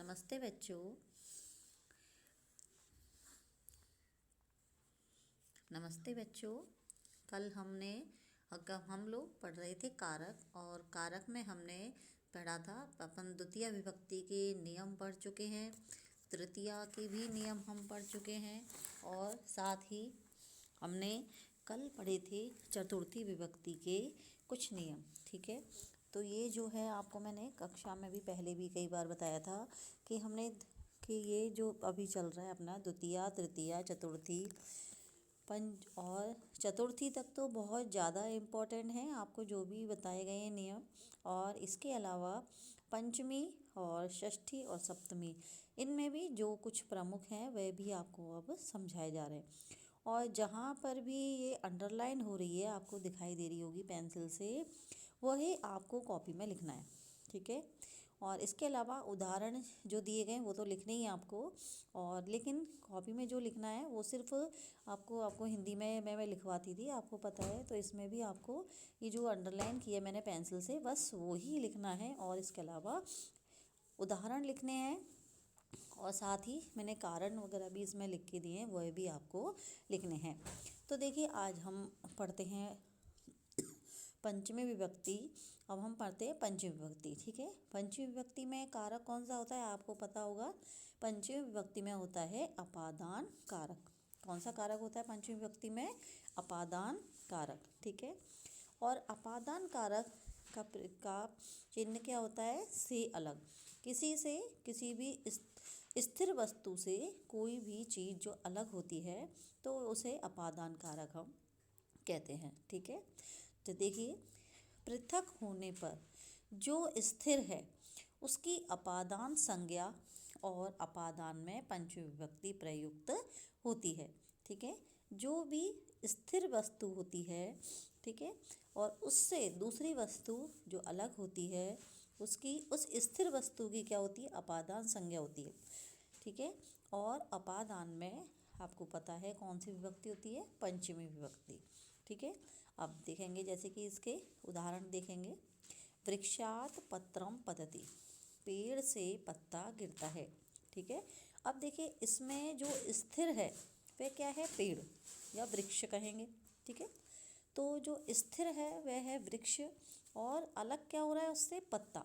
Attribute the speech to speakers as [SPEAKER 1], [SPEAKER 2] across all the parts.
[SPEAKER 1] नमस्ते बच्चों। नमस्ते बच्चों। कल हम लोग पढ़ रहे थे कारक, और कारक में हमने पढ़ा था, अपन द्वितीय विभक्ति के नियम पढ़ चुके हैं, तृतीया के भी नियम हम पढ़ चुके हैं, और साथ ही हमने कल पढ़े थे चतुर्थी विभक्ति के कुछ नियम। ठीक है, तो ये जो है आपको मैंने कक्षा में भी पहले भी कई बार बताया था कि ये जो अभी चल रहा है अपना द्वितीया, तृतीया, चतुर्थी, पंच और चतुर्थी तक तो बहुत ज़्यादा इम्पोर्टेंट है आपको जो भी बताए गए हैं नियम। और इसके अलावा पंचमी और षष्ठी और सप्तमी, इनमें भी जो कुछ प्रमुख हैं वह भी आपको अब समझाए जा रहे हैं। और जहाँ पर भी ये अंडरलाइन हो रही है, आपको दिखाई दे रही होगी पेंसिल से, वही आपको कॉपी में लिखना है। ठीक है, और इसके अलावा उदाहरण जो दिए गए हैं वो तो लिखने ही आपको, और लेकिन कॉपी में जो लिखना है वो सिर्फ आपको हिंदी में मैं लिखवाती थी, आपको पता है। तो इसमें भी आपको ये जो अंडरलाइन किया मैंने पेंसिल से, बस वो ही लिखना है, और इसके अलावा उदाहरण लिखने हैं, और साथ ही मैंने कारण वगैरह भी इसमें लिख के दिए हैं, वह भी आपको लिखने हैं। तो देखिए, आज हम पढ़ते हैं पंचमी विभक्ति। अब हम पढ़ते हैं पंचमी विभक्ति। ठीक है, पंचमी विभक्ति में कारक कौन सा होता है आपको पता होगा। पंचमी विभक्ति में होता है अपादान कारक। कौन सा कारक होता है पंचमी विभक्ति में? अपादान कारक। ठीक है, और अपादान कारक का चिन्ह क्या होता है? से अलग। किसी भी स्थिर वस्तु से कोई भी चीज़ जो अलग होती है तो उसे अपादान कारक हम कहते हैं। ठीक है, तो देखिए, पृथक होने पर जो स्थिर है उसकी अपादान संज्ञा और अपादान में पंचमी विभक्ति प्रयुक्त होती है। ठीक है, जो भी स्थिर वस्तु होती है, ठीक है, और उससे दूसरी वस्तु जो अलग होती है उसकी उस स्थिर वस्तु की क्या होती है? अपादान संज्ञा होती है। ठीक है, और अपादान में आपको पता है कौन सी विभक्ति होती है? पंचमी विभक्ति। ठीक है, अब देखेंगे जैसे कि इसके उदाहरण देखेंगे। वृक्षात पत्रम पतति, पेड़ से पत्ता गिरता है। ठीक है, अब देखिए इसमें जो स्थिर है वह क्या है? पेड़ या वृक्ष कहेंगे। ठीक है, तो जो स्थिर है वह है वृक्ष, और अलग क्या हो रहा है उससे? पत्ता।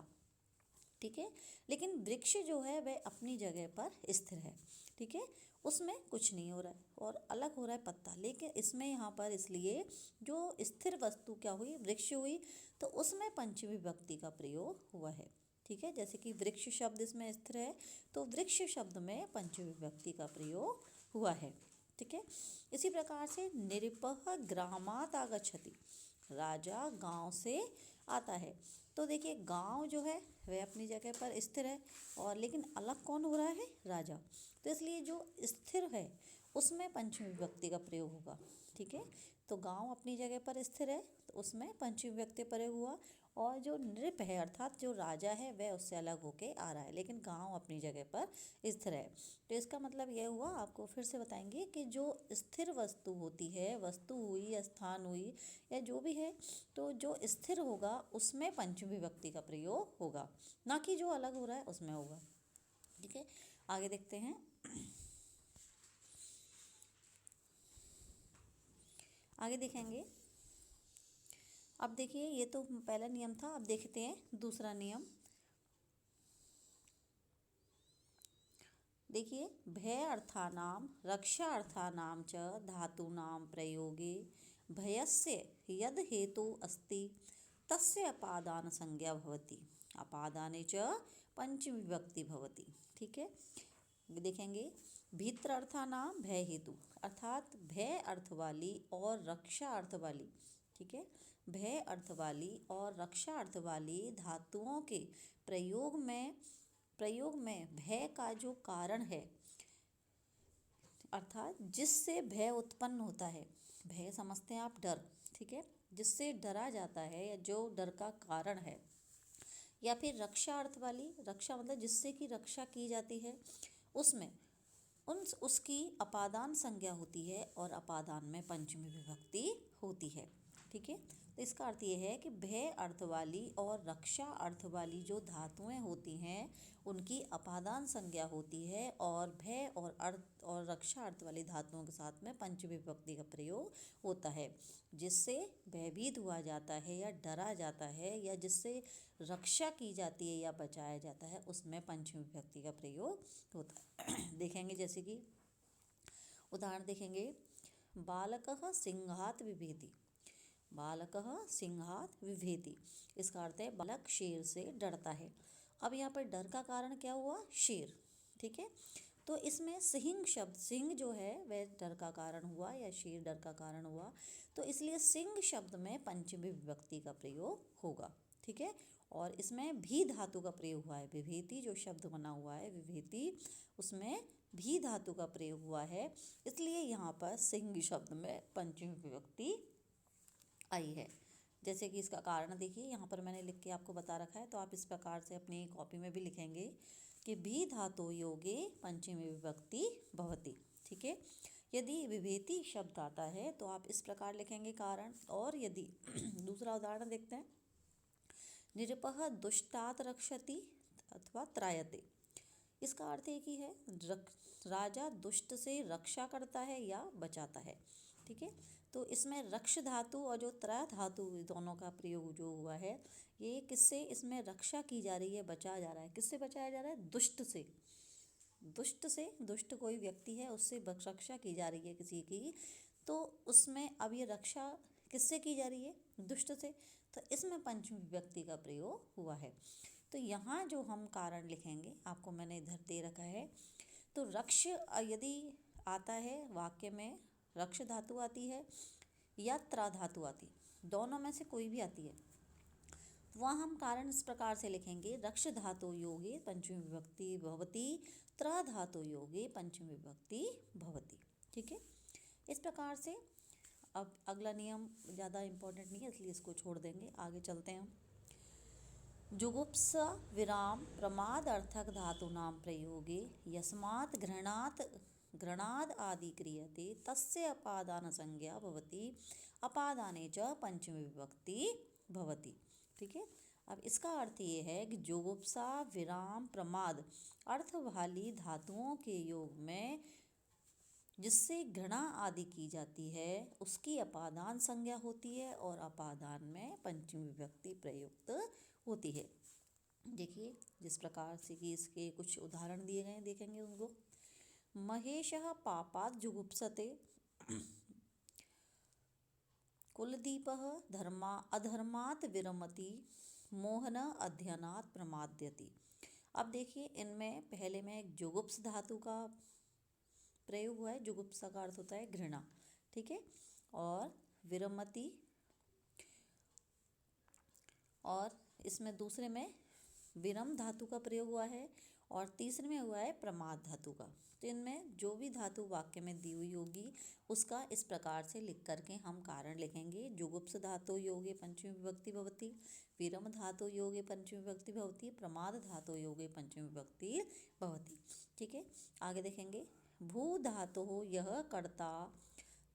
[SPEAKER 1] ठीक है, लेकिन वृक्ष जो है वह अपनी जगह पर स्थिर है। ठीक है, उसमें कुछ नहीं हो रहा है, और अलग हो रहा है पत्ता। लेकिन इसमें यहाँ पर इसलिए जो स्थिर वस्तु क्या हुई? वृक्ष हुई, तो उसमें पंचमी विभक्ति का प्रयोग हुआ है। ठीक है, जैसे कि वृक्ष शब्द इसमें स्थिर है, तो वृक्ष शब्द में पंचमी विभक्ति का प्रयोग हुआ है। ठीक है, इसी प्रकार से निरपः ग्रामात् आगच्छति, राजा गांव से आता है। तो देखिए, गांव जो है वह अपनी जगह पर स्थिर है, और लेकिन अलग कौन हो रहा है? राजा। तो इसलिए जो स्थिर है उसमें पंचमी विभक्ति का प्रयोग होगा। ठीक है, तो गांव अपनी जगह पर स्थिर है तो उसमें पंचमी विभक्ति प्रयोग हुआ, और जो नृप है अर्थात जो राजा है वह उससे अलग होके आ रहा है, लेकिन गांव अपनी जगह पर स्थिर है। तो इसका मतलब यह हुआ, आपको फिर से बताएंगे कि जो स्थिर वस्तु होती है, वस्तु हुई या स्थान हुई या जो भी है, तो जो स्थिर होगा उसमें पंचमी विभक्ति का प्रयोग होगा, ना कि जो अलग हो रहा है उसमें होगा। ठीक है, आगे देखते हैं। आगे देखेंगे। अब देखिए, ये तो पहला नियम था, अब देखते हैं दूसरा नियम। देखिए, भय अर्थानाम रक्षा अर्थानाम च धातूनां प्रयोगे भयस्य यद हेतु अस्ति तस्य अपादान संज्ञा भवति, अपादाने च पंचमी विभक्ति भवति। ठीक है, देखेंगे, भीतर अर्थानाम भय हेतु, अर्थात भय अर्थ वाली और रक्षा अर्थ वाली। ठीक है, भय अर्थ वाली और रक्षा अर्थ वाली धातुओं के प्रयोग में भय का जो कारण है, अर्थात जिससे भय उत्पन्न होता है, भय समझते हैं आप? डर। ठीक है, जिससे डरा जाता है या जो डर का कारण है, या फिर रक्षा अर्थ वाली, रक्षा मतलब जिससे कि रक्षा की जाती है, उसमें उसकी अपादान संज्ञा होती है, और अपादान में पंचमी विभक्ति होती है। ठीक है। तो इसका अर्थ ये है कि भय अर्थ वाली और रक्षा अर्थ वाली जो धातुएं होती हैं उनकी अपादान संज्ञा होती है, और भय और अर्थ और रक्षा अर्थ वाली धातुओं के साथ में पंचमी विभक्ति का प्रयोग होता है, जिससे भयभीत हुआ जाता है या डरा जाता है या जिससे रक्षा की जाती है या बचाया जाता है, उसमें पंचमी विभक्ति का प्रयोग होता है। देखेंगे जैसे कि उदाहरण देखेंगे, बालकः सिंहात विभेति। बालकः सिंहात विभेति, इसका अर्थ है बालक शेर से डरता है। अब यहाँ पर डर का कारण क्या हुआ? शेर, ठीक है। तो इसमें सिंह शब्द, सिंह जो है वह डर का कारण हुआ या शेर डर का कारण हुआ, तो इसलिए सिंह शब्द में पंचमी विभक्ति का प्रयोग होगा, ठीक है। और इसमें भी धातु का प्रयोग हुआ है, विभेति जो शब्द बना हुआ है विभेति, उसमें भी धातु का प्रयोग हुआ है, इसलिए यहाँ पर सिंह शब्द में पंचमी विभक्ति आई है। जैसे कि इसका कारण देखिए, यहाँ पर मैंने लिख के आपको बता रखा है, तो आप इस प्रकार से अपनी कॉपी में भी लिखेंगे कि भी धातु योगे पंचमी विभक्ति भवति, ठीक है। यदि विभेति शब्द आता है तो आप इस प्रकार लिखेंगे कारण। और यदि दूसरा उदाहरण देखते हैं, निरपः दुष्टात् रक्षति अथवा त्रायते, इसका अर्थ एक ही है, राजा दुष्ट से रक्षा करता है या बचाता है, ठीक है। तो इसमें रक्ष धातु और जो त्रय धातु दोनों का प्रयोग जो हुआ है, ये किससे इसमें रक्षा की जा रही है, बचाया जा रहा है। किससे बचाया जा रहा है? दुष्ट से। दुष्ट से, दुष्ट कोई व्यक्ति है उससे रक्षा की जा रही है किसी की, तो उसमें अब ये रक्षा किससे की जा रही है? दुष्ट से। तो इसमें पंचमी विभक्ति का प्रयोग हुआ है। तो यहाँ जो हम कारण लिखेंगे, आपको मैंने इधर दे रखा है, तो रक्ष यदि आता है वाक्य में, रक्ष धातु आती है या त्रा धातु आती है, दोनों में से कोई भी आती है, वहाँ हम कारण इस प्रकार से लिखेंगे, रक्ष धातु योगे पंचमी विभक्ति भवति, त्रा धातु योगे पंचमी विभक्ति भवति, ठीक है। इस प्रकार से अब अगला नियम ज़्यादा इम्पोर्टेंट नहीं है इसलिए इसको छोड़ देंगे, आगे चलते हैं हम। जुगुप्सा विराम प्रमाद अर्थक धातूनां प्रयोगे यस्मात् घृणाद् आदि क्रियते तस्य अपादान संज्ञा भवति, अपादाने च पंचमी विभक्ति भवति, ठीक है। अब इसका अर्थ ये है कि जुगुप्सा विराम प्रमाद अर्थ वाली धातुओं के योग में जिससे घृणा आदि की जाती है उसकी अपादान संज्ञा होती है, और अपादान में पंचमी विभक्ति प्रयुक्त होती है। देखिए जिस प्रकार से कि इसके कुछ उदाहरण दिए गए हैं, देखेंगे उनको। महेशः पापात् जुगुप्सते, कुलदीपः अधर्मात् विरमति, मोहन अध्ययनात् प्रमाद्यति। अब देखिए इनमें पहले में एक जुगुप्स धातु का प्रयोग हुआ है, जुगुप्सा का अर्थ होता है घृणा, ठीक है। और विरमति, और इसमें दूसरे में विरम धातु का प्रयोग हुआ है, और तीसरे में हुआ है प्रमाद धातु का। तो इनमें जो भी धातु वाक्य में दी हुई होगी उसका इस प्रकार से लिख करके हम कारण लिखेंगे। जुगुप्स धातु योगे पंचमी विभक्ति भवति, विरम धातु योगे पंचमी विभक्ति भवति, प्रमाद धातु योगे पंचमी विभक्ति भवति, ठीक है। आगे देखेंगे, भू धातु यह कर्ता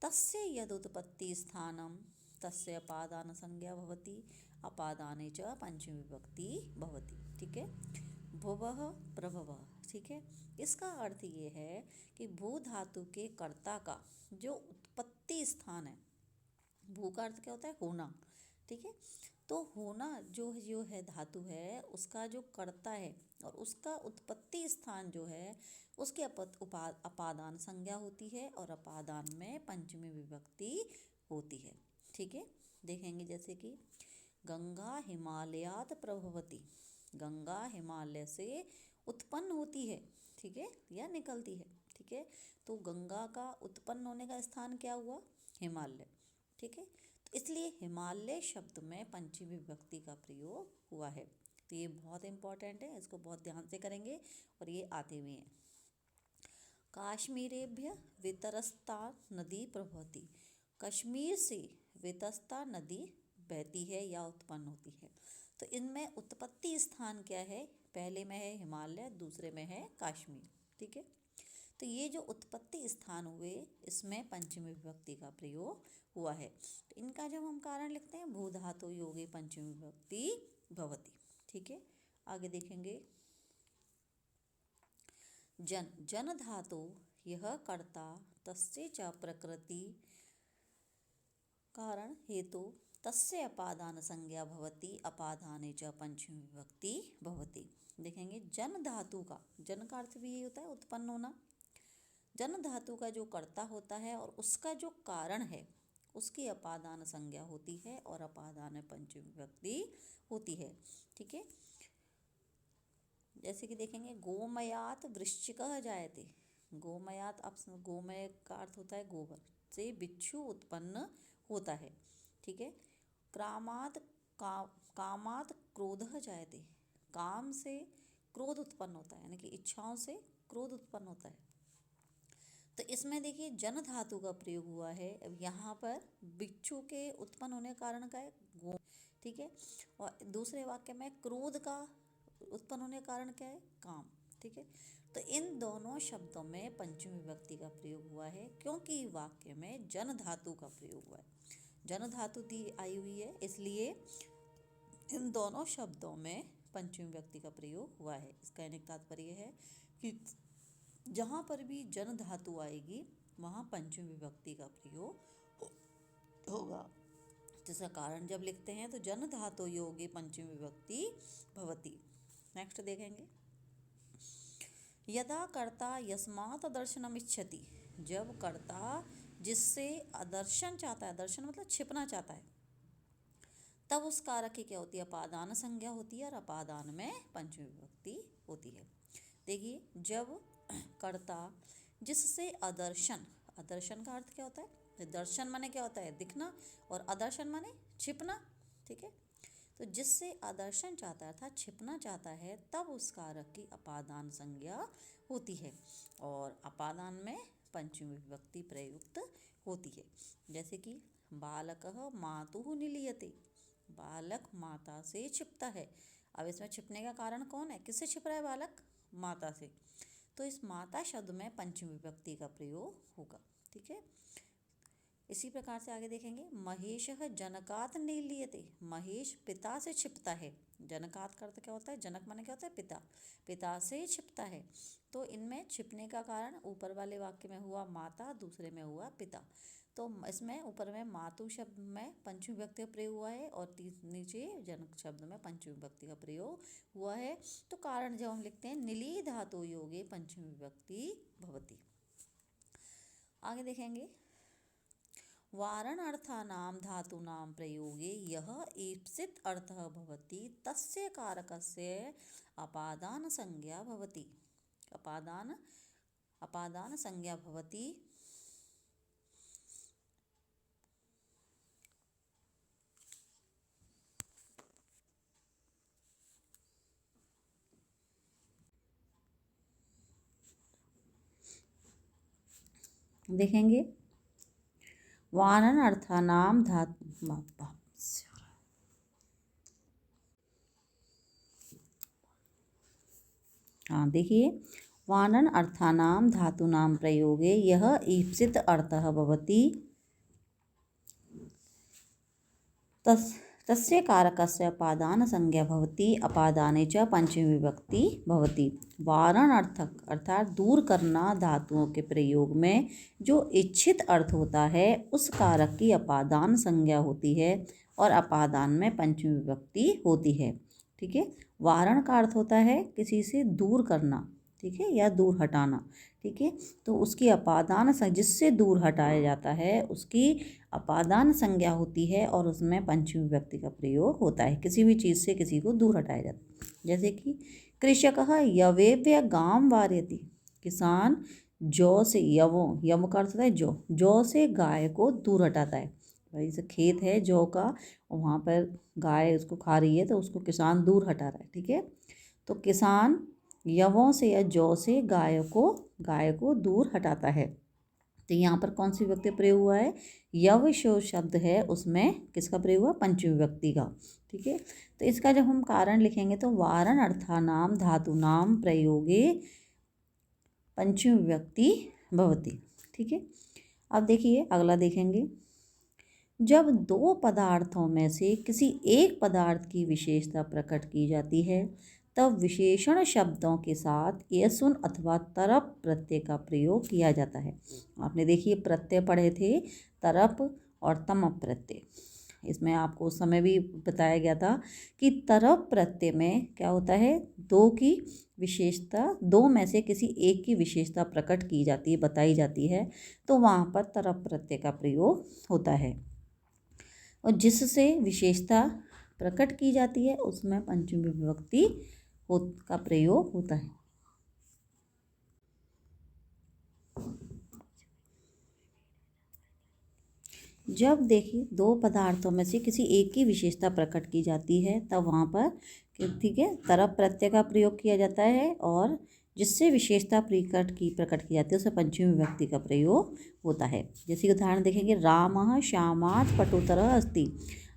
[SPEAKER 1] तस्य यदुत्पत्ति स्थानम तस्य अपादान संज्ञा भवति, अपादाने च पंचमी विभक्ति भवति, ठीक है। भुवः प्रभवः, ठीक है। इसका अर्थ ये है कि भू धातु के कर्ता का जो उत्पत्ति स्थान है, भू का अर्थ क्या होता है? होना, ठीक है। तो होना जो है धातु है उसका जो कर्ता है और उसका उत्पत्ति स्थान जो है उसके अपादान संज्ञा होती है, और अपादान में पंचमी विभक्ति होती है, ठीक है। देखेंगे जैसे कि गंगा हिमालयात् प्रभवति, गंगा हिमालय से उत्पन्न होती है, ठीक है, या निकलती है, ठीक है। तो गंगा का उत्पन्न होने का स्थान क्या हुआ? हिमालय, ठीक है। तो इसलिए हिमालय शब्द में पंचमी विभक्ति का प्रयोग हुआ है। तो ये बहुत इंपॉर्टेंट है, इसको बहुत ध्यान से करेंगे और ये आते हुए हैं। काश्मीरेभ्य वितरस्ता नदी प्रभवति, कश्मीर से वितस्ता नदी बहती है या उत्पन्न होती है। तो इनमें उत्पत्ति स्थान क्या है? पहले में है हिमालय, दूसरे में है कश्मीर, ठीक है। तो ये जो उत्पत्ति स्थान हुए इसमें पंचमी विभक्ति का प्रयोग हुआ है। तो इनका जब हम कारण लिखते हैं भू धातु योगे पंचमी विभक्ति भवति। ठीक है, आगे देखेंगे। जन धातु यह कर्ता तस्य च प्रकृति कारण हेतु तस्य अपादान संज्ञा भवति अपादाने च पंचमी विभक्ति भवति। देखेंगे जन धातु का, जन का अर्थ भी यही होता है उत्पन्न होना। जन धातु का जो कर्ता होता है और उसका जो कारण है उसकी अपादान संज्ञा होती है और अपादान पंचमी विभक्ति होती है। ठीक है, जैसे कि देखेंगे गोमयात वृश्चिकः जायते। गोमयात, आप गोमय का अर्थ होता है गोबर से बिच्छू उत्पन्न होता है। ठीक है, कामात क्रोधः जायते। काम से क्रोध उत्पन्न होता है, यानी कि इच्छाओं से क्रोध उत्पन्न होता है। तो इसमें देखिए जन धातु का प्रयोग हुआ है। अब यहाँ पर बिच्छू के उत्पन्न होने का कारण का है गो। ठीक है, और दूसरे वाक्य में क्रोध का उत्पन्न होने का कारण क्या है काम। ठीक है, तो इन दोनों शब्दों में पंचमी विभक्ति का प्रयोग हुआ है क्योंकि वाक्य में जन धातु का प्रयोग हुआ है। जन धातु दी आई हुई है, इसलिए इन दोनों शब्दों में पंचमी विभक्ति का प्रयोग हुआ है। इसका एक तात्पर्य है कि जहाँ पर भी जन धातु आएगी वहाँ पंचमी विभक्ति का प्रयोग होगा। जिसका कारण जब लिखते हैं तो जन धातु योगे पंचमी विभक्ति भवति। नेक्स्ट देखेंगे। यदा कर्ता यस्मात् दर्शनम इच्छति। जब कर्ता जिससे दर्शन चाहता है, दर्शन मतलब छिपना चाहता है, तब उस कारक की क्या होती है अपादान संज्ञा होती है और अपादान में पंचमी विभक्ति होती है। देखिए जब कर्ता जिससे अदर्शन, अदर्शन का अर्थ क्या होता है, दर्शन माने क्या होता है दिखना और अदर्शन माने छिपना। ठीक है, तो जिससे अदर्शन चाहता है अर्थात छिपना चाहता है तब उस कारक की अपादान संज्ञा होती है और अपादान में पंचमी विभक्ति प्रयुक्त होती है। जैसे कि बालकः मातुः निलीयते। बालक माता से छिपता है। अब इसमें छिपने का कारण कौन है, किससे छिप रहा है बालक, माता से। तो इस माता शब्द में पंचमी विभक्ति का प्रयोग होगा। ठीक है, इसी प्रकार से आगे देखेंगे। महेशः जनकात् निलीयते। महेश पिता से छिपता है। जनकात् का अर्थ क्या होता है, जनक माने क्या होता है पिता, पिता से छिपता है। तो इनमें छिपने का कारण ऊपर वाले वाक्य में हुआ माता, दूसरे में हुआ पिता। तो इसमें ऊपर में मातु शब्द में पंचमी विभक्ति का प्रयोग हुआ है और नीचे जनक शब्द में पंचमी विभक्ति का प्रयोग हुआ है। तो कारण जब हम लिखते हैं निली धातु योगे पंचमी विभक्ति भवति। आगे देखेंगे। वारणार्थानां धातूनां प्रयोगे यः ईप्सित अर्थः भवति तस्य कारकस्य अपादान संज्ञा भवति। अपादान संज्ञा भवति। देखेंगे वारणार्थानां देखिए वानन अर्थानां धातूनां प्रयोगे यह ईप्सित अर्थः भवति तस्य कारकस्य अपादान संज्ञा भवति अपादाने च पंचमी विभक्ति भवति। वारणार्थक अर्थात दूर करना धातुओं के प्रयोग में जो इच्छित अर्थ होता है उस कारक की अपादान संज्ञा होती है और अपादान में पंचमी विभक्ति होती है। ठीक है, वारण का अर्थ होता है किसी से दूर करना, ठीक है, या दूर हटाना। ठीक है, तो उसकी अपादान जिससे दूर हटाया जाता है उसकी अपादान संज्ञा होती है और उसमें पंचमी विभक्ति का प्रयोग होता है। किसी भी चीज़ से किसी को दूर हटाया जाता है। जैसे कि कृषकः यवेभ्य गां वारयति। किसान जौ से, यव का अर्थ होता है जौ से गाय को दूर हटाता है। भाई जैसे खेत है जौ का और वहाँ पर गाय उसको खा रही है तो उसको किसान दूर हटा रहा है। ठीक है, तो किसान यवों से या जौ से गाय को दूर हटाता है। तो यहाँ पर कौन सी विभक्ति प्रयोग हुआ है, यव शो शब्द है उसमें किसका प्रयोग हुआ, पंचमी विभक्ति का। ठीक है, तो इसका जब हम कारण लिखेंगे तो वारण अर्थानाम धातुनाम प्रयोगे पंचमी विभक्ति भवति। ठीक है, अब देखिए अगला देखेंगे। जब दो पदार्थों में से किसी एक पदार्थ की विशेषता प्रकट की जाती है तब विशेषण शब्दों के साथ एसुन अथवा तरप प्रत्यय का प्रयोग किया जाता है। आपने देखिए प्रत्यय पढ़े थे, तरप और तमप प्रत्यय। इसमें आपको उस समय भी बताया गया था कि तरप प्रत्यय में क्या होता है, दो की विशेषता, दो में से किसी एक की विशेषता प्रकट की जाती है, बताई जाती है, तो वहाँ पर तरप प्रत्यय का प्रयोग होता है। और जिससे विशेषता प्रकट की जाती है उसमें पंचमी विभक्ति का प्रयोग होता है। जब देखिए दो पदार्थों में से किसी एक की विशेषता प्रकट की जाती है तब वहाँ पर ठीक है तरप प्रत्यय का प्रयोग किया जाता है, और जिससे विशेषता प्रकट की जाती है उसे पंचमी विभक्ति का प्रयोग होता है। जैसे कि उदाहरण देखेंगे, रामः श्यामात् पटुतरः अस्ति।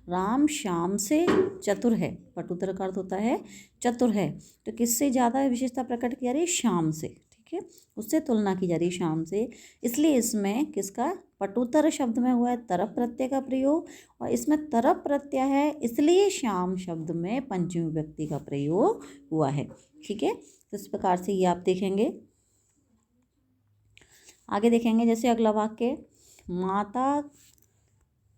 [SPEAKER 1] राम श्याम से चतुर है, पटुतर का अर्थ होता है चतुर है, तो किससे ज़्यादा विशेषता प्रकट की जा रही है, श्याम से। ठीक है, उससे तुलना की जा रही है श्याम से, इसलिए इसमें किसका, पटुतर शब्द में हुआ है तरप प्रत्यय का प्रयोग, और इसमें तरप प्रत्यय है इसलिए श्याम शब्द में पंचमी विभक्ति का प्रयोग हुआ है। ठीक है, तो इस प्रकार से ये आप देखेंगे। आगे देखेंगे, जैसे अगला वाक्य,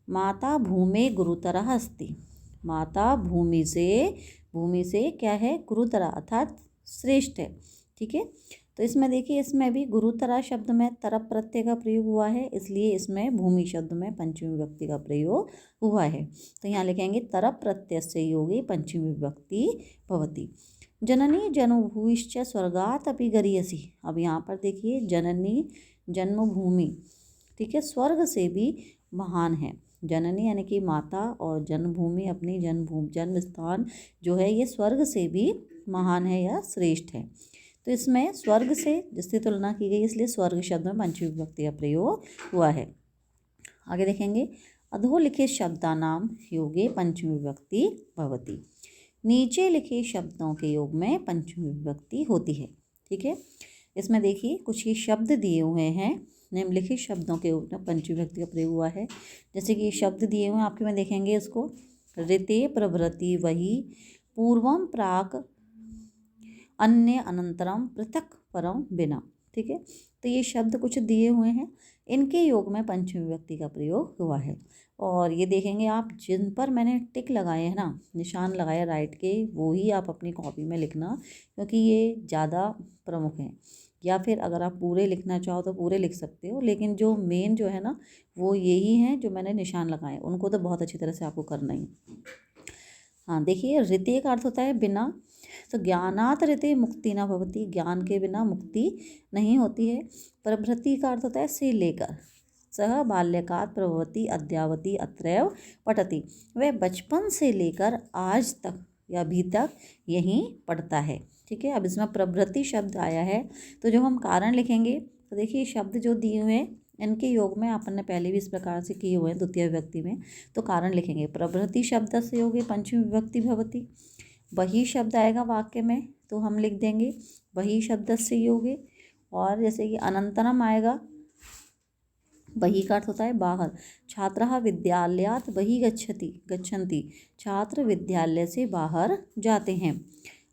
[SPEAKER 1] माता भूमि गुरुतरः अस्ति। माता भूमि से क्या है, गुरुतरा अर्थात श्रेष्ठ है। ठीक है, तो इसमें देखिए इसमें भी गुरुतरा शब्द में तरप प्रत्यय का प्रयोग हुआ है, इसलिए इसमें भूमि शब्द में पंचमी विभक्ति का प्रयोग हुआ है। तो यहाँ लिखेंगे तरप प्रत्ययस्य योगे पंचमी विभक्ति भवति। जननी जन्मभूमिश्च स्वर्गात् अपि गरीयसी। अब यहाँ पर देखिए जननी जन्मभूमि, ठीक है, स्वर्ग से भी महान है। जननी यानी कि माता, और जन्मभूमि अपनी जन्म स्थान जो है ये स्वर्ग से भी महान है या श्रेष्ठ है। तो इसमें स्वर्ग से जिससे तुलना की गई इसलिए स्वर्ग शब्द में पंचमी विभक्ति का प्रयोग हुआ है। आगे देखेंगे, अधोलिखित शब्दानाम योगे पंचमी विभक्ति भवति। नीचे लिखे शब्दों के योग में पंचमी विभक्ति होती है। ठीक है, इसमें देखिए कुछ ही शब्द दिए हुए हैं, निम्नलिखित शब्दों के योग में पंचमी विभक्ति का प्रयोग हुआ है। जैसे कि शब्द दिए हुए हैं आपके में देखेंगे इसको, ऋते प्रभृति वही, पूर्वम प्राक, अन्य अनंतरम, पृथक परम बिना। ठीक है, तो ये शब्द कुछ दिए हुए हैं, इनके योग में पंचमी विभक्ति का प्रयोग हुआ है। और ये देखेंगे आप, जिन पर मैंने टिक लगाए हैं ना, निशान लगाए राइट के, वो ही आप अपनी कॉपी में लिखना, क्योंकि ये ज़्यादा प्रमुख हैं। या फिर अगर आप पूरे लिखना चाहो तो पूरे लिख सकते हो, लेकिन जो मेन जो है ना वो यही हैं जो मैंने निशान लगाए, उनको तो बहुत अच्छी तरह से आपको करना ही। हाँ देखिए, ऋते का अर्थ होता है बिना, तो ज्ञानात् ऋते मुक्ति न भवति, ज्ञान के बिना मुक्ति नहीं होती है। प्रभृति का अर्थ होता है से लेकर, सह बाल्यकात् प्रभवति अद्यावति अत्रैव पठति, वह बचपन से लेकर आज तक या अभी तक यहीं पढ़ता है। ठीक है, अब इसमें प्रभृति शब्द आया है, तो जो हम कारण लिखेंगे तो देखिए शब्द जो दिए हुए हैं इनके योग में अपन ने पहले भी इस प्रकार से किए हुए हैं द्वितीय विभक्ति में, तो कारण लिखेंगे प्रभृति शब्द से योगे पंचमी विभक्ति भवति। वही शब्द आएगा वाक्य में तो हम लिख देंगे वही शब्द से योगे। और जैसे कि अनंतरम आएगा, वही का अर्थ होता है बाहर, छात्रः विद्यालयात् बहिः गच्छन्ति, छात्र विद्यालय से बाहर जाते हैं।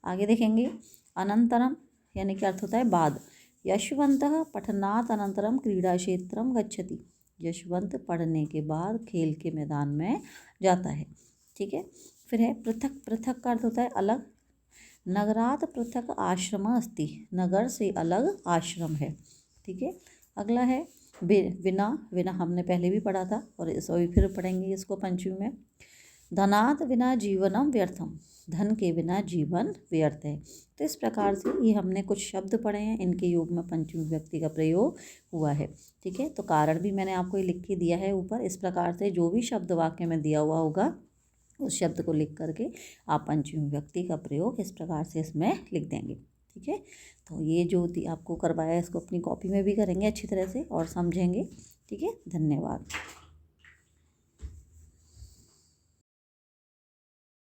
[SPEAKER 1] आगे देखेंगे, अनंतरम यानी कि अर्थ होता है बाद, यशवंतः पठनात् अनंतरम क्रीडा क्षेत्रम गच्छति, यशवंत पढ़ने के बाद खेल के मैदान में जाता है। ठीक है, फिर है पृथक, पृथक का अर्थ होता है अलग, नगरात् पृथक आश्रम अस्ति, नगर से अलग आश्रम है। ठीक है, अगला है बिना, बिना हमने पहले भी पढ़ा था और इस अभी फिर पढ़ेंगे इसको पंचमी में। धनात् बिना जीवनम व्यर्थम, धन के बिना जीवन व्यर्थ है। तो इस प्रकार से ये हमने कुछ शब्द पढ़े हैं, इनके योग में पंचमी विभक्ति का प्रयोग हुआ है। ठीक है, तो कारण भी मैंने आपको ये लिख के दिया है ऊपर। इस प्रकार से जो भी शब्द वाक्य में दिया हुआ होगा उस शब्द को लिख करके आप पंचमी विभक्ति का प्रयोग इस प्रकार से इसमें लिख देंगे। ठीक है, तो ये जो आपको करवाया है इसको अपनी कॉपी में भी करेंगे अच्छी तरह से और समझेंगे। ठीक है, धन्यवाद।